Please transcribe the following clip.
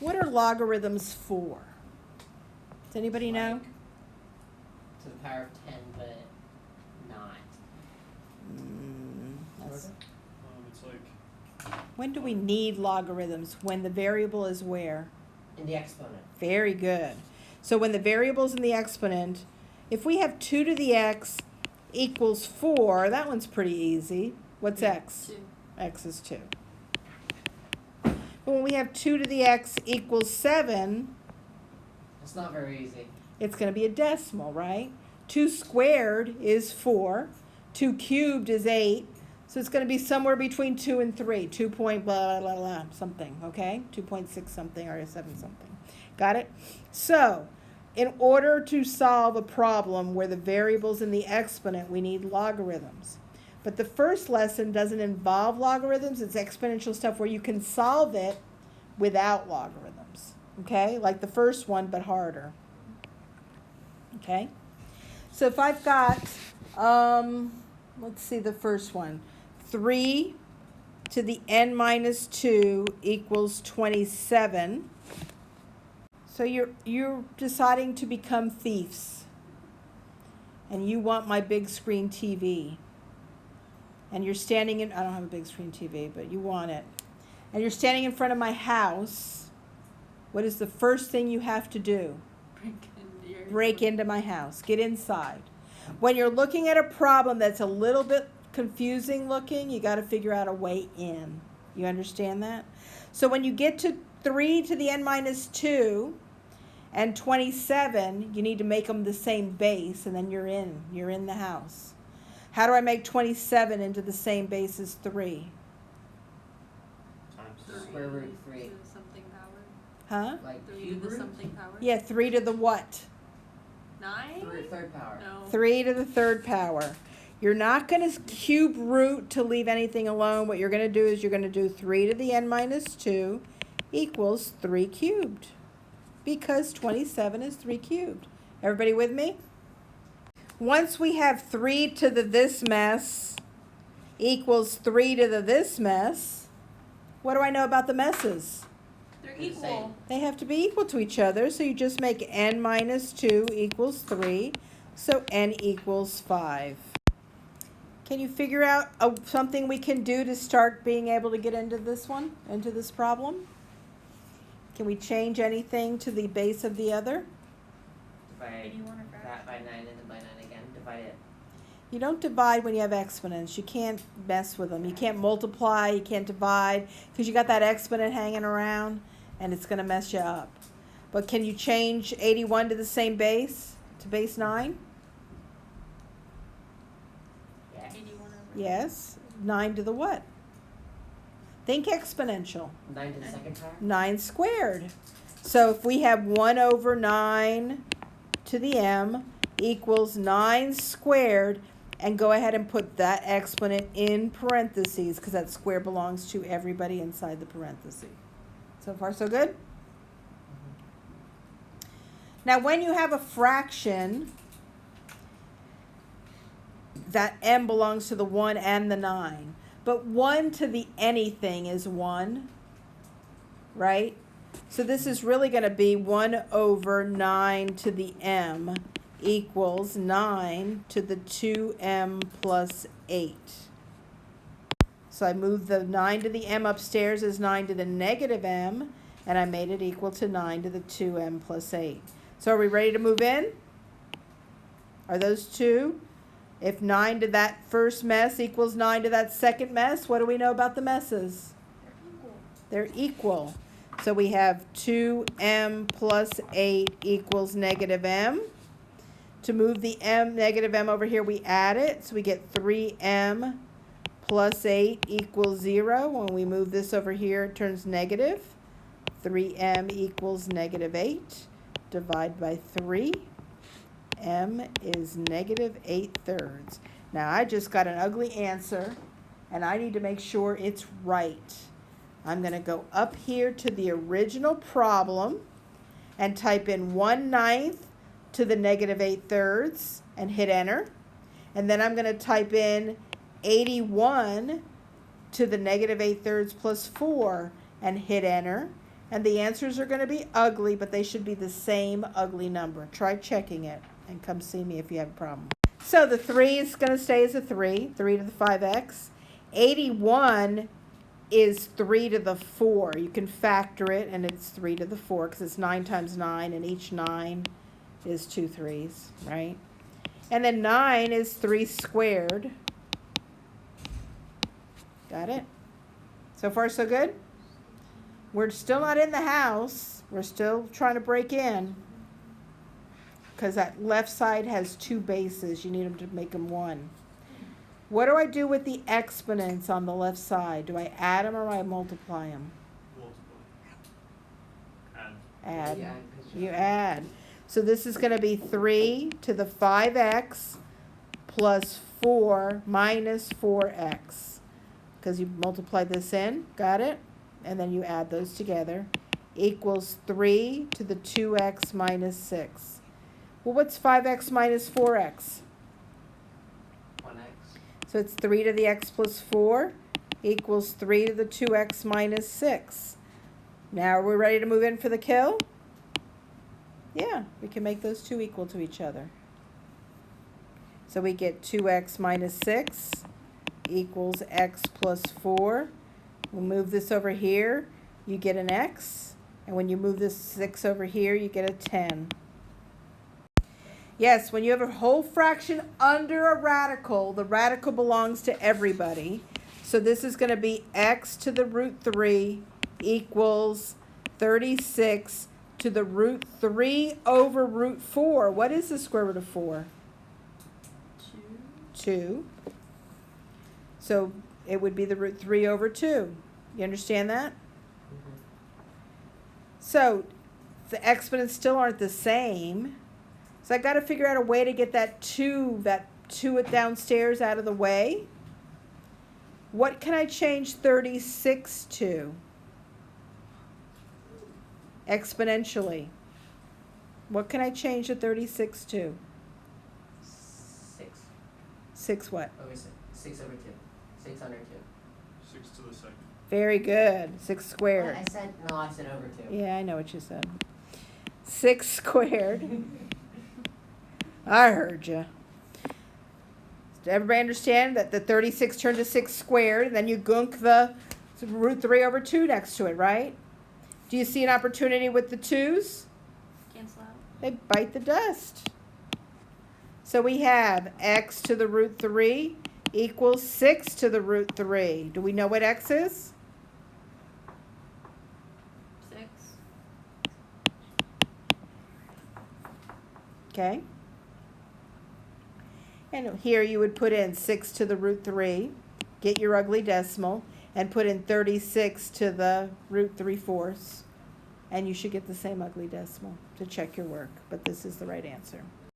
What are logarithms for? Does anybody know? Like, to the power of 10, but not. That's- It's like when do we need logarithms? When the variable is where? In the exponent. Very good. So when the variable's in the exponent, if we have 2 to the x equals 4, that one's pretty easy. What's x? 2. X is 2. But when we have 2 to the x equals 7, It's not very easy. it's going to be a decimal, right? 2 squared is 4. 2 cubed is 8. So it's going to be somewhere between 2 and 3. 2 point blah, blah, blah, something, okay? 2.6 something or 7 something. Got it? So, in order to solve a problem where the variable's in the exponent, we need logarithms. But the first lesson doesn't involve logarithms. It's exponential stuff where you can solve it without logarithms, okay? Like the first one, but harder, okay? So if I've got, let's see the first one, 3 to the n minus 2 equals 27. So you're deciding to become thieves, and you want my big screen TV. And you're standing in, I don't have a big screen TV, but you want it. And you're standing in front of my house. What is the first thing you have to do? Break into my house. Get inside. When you're looking at a problem that's a little bit confusing looking, you got to figure out a way in. You understand that? So when you get to 3 to the n minus 2 and 27, you need to make them the same base, and then you're in the house. How do I make 27 into the same base as 3? times. Square root 3. To the something power. Huh? Like 3 to cube the root? something power. Yeah, 3 to the what? 9? Third power. No. 3 to the third power. You're not going to cube root to leave anything alone. What you're going to do is you're going to do 3 to the n minus 2 equals 3 cubed. Because 27 is 3 cubed. Everybody with me? Once we have 3 to the this mess equals 3 to the this mess, what do I know about the messes? They're They're the same. equal. They have to be equal to each other, so you just make n minus 2 equals 3, so n equals 5. Can you figure out something we can do to start being able to get into this one, into this problem? Can we change anything to the base of the other? Divide 81 or that by 9 and then by 9 again. Divide it. You don't divide when you have exponents. You can't mess with them. You can't multiply, you can't divide, because you got that exponent hanging around, and it's going to mess you up. But can you change 81 to the same base, to base 9? Yes. 81 over. Yes. 9 to the what? Think exponential. 9 to the second power? 9 squared. So if we have 1 over 9 to the m equals 9 squared, and go ahead and put that exponent in parentheses, because that square belongs to everybody inside the parenthesis. So far, so good? Now, when you have a fraction, that m belongs to the 1 and the 9. But 1 to the anything is 1, right? So this is really going to be 1 over 9 to the m equals 9 to the 2m plus 8. So I moved the 9 to the m upstairs as 9 to the negative m, and I made it equal to 9 to the 2m plus 8. So are we ready to move in? Are those two? If 9 to that first mess equals 9 to that second mess, what do we know about the messes? They're equal. So we have 2m plus 8 equals negative m. To move the negative m over here, we add it. So we get 3m plus 8 equals 0. When we move this over here, it turns negative. 3m equals negative 8. Divide by 3. M is negative 8/3. Now I just got an ugly answer, and I need to make sure it's right. I'm going to go up here to the original problem and type in 1/9 to the negative 8/3 and hit enter. And then I'm going to type in 81 to the negative 8/3 plus 4 and hit enter. And the answers are going to be ugly, but they should be the same ugly number. Try checking it and come see me if you have a problem. So the 3 is going to stay as a 3 to the 5x. 81 is 3 to the 4. You can factor it, and it's 3 to the 4 because it's 9 times 9, and each 9 is 2 3s, right? And then 9 is 3 squared. Got it? So far, so good? We're still not in the house. We're still trying to break in. Because that left side has 2 bases. You need them to make them 1. What do I do with the exponents on the left side? Do I add them or do I multiply them? Multiply. Add. Yeah, good job. You add. So this is going to be 3 to the 5x plus 4 minus 4x. Because you multiply this in. Got it? And then you add those together. Equals 3 to the 2x minus 6. Well, what's 5x minus 4x? 1x. So it's 3 to the x plus 4 equals 3 to the 2x minus 6. Now are we ready to move in for the kill? Yeah, we can make those two equal to each other. So we get 2x minus 6 equals x plus 4. We'll move this over here. You get an x. And when you move this 6 over here, you get a 10. Yes, when you have a whole fraction under a radical, the radical belongs to everybody. So this is going to be x to the root 3 equals 36 to the root 3 over root 4. What is the square root of 4? 2. So it would be the root 3 over 2. You understand that? Mm-hmm. So the exponents still aren't the same. So I got to figure out a way to get that 2 downstairs out of the way. What can I change 36 to? Exponentially. What can I change the 36 to? 6 6 what? over 6. 6 over 2. 6 under 2. 6 to the second. Very good. 6 squared. I said over 2. Yeah, I know what you said. 6 squared. I heard you. Does everybody understand that the 36 turned to 6 squared, and then you gunk the root 3 over 2 next to it, right? Do you see an opportunity with the 2's? Cancel out. They bite the dust. So we have x to the root 3 equals 6 to the root 3. Do we know what x is? 6. Okay. And here you would put in 6 to the root 3, get your ugly decimal, and put in 36 to the root 3/4, and you should get the same ugly decimal to check your work. But this is the right answer.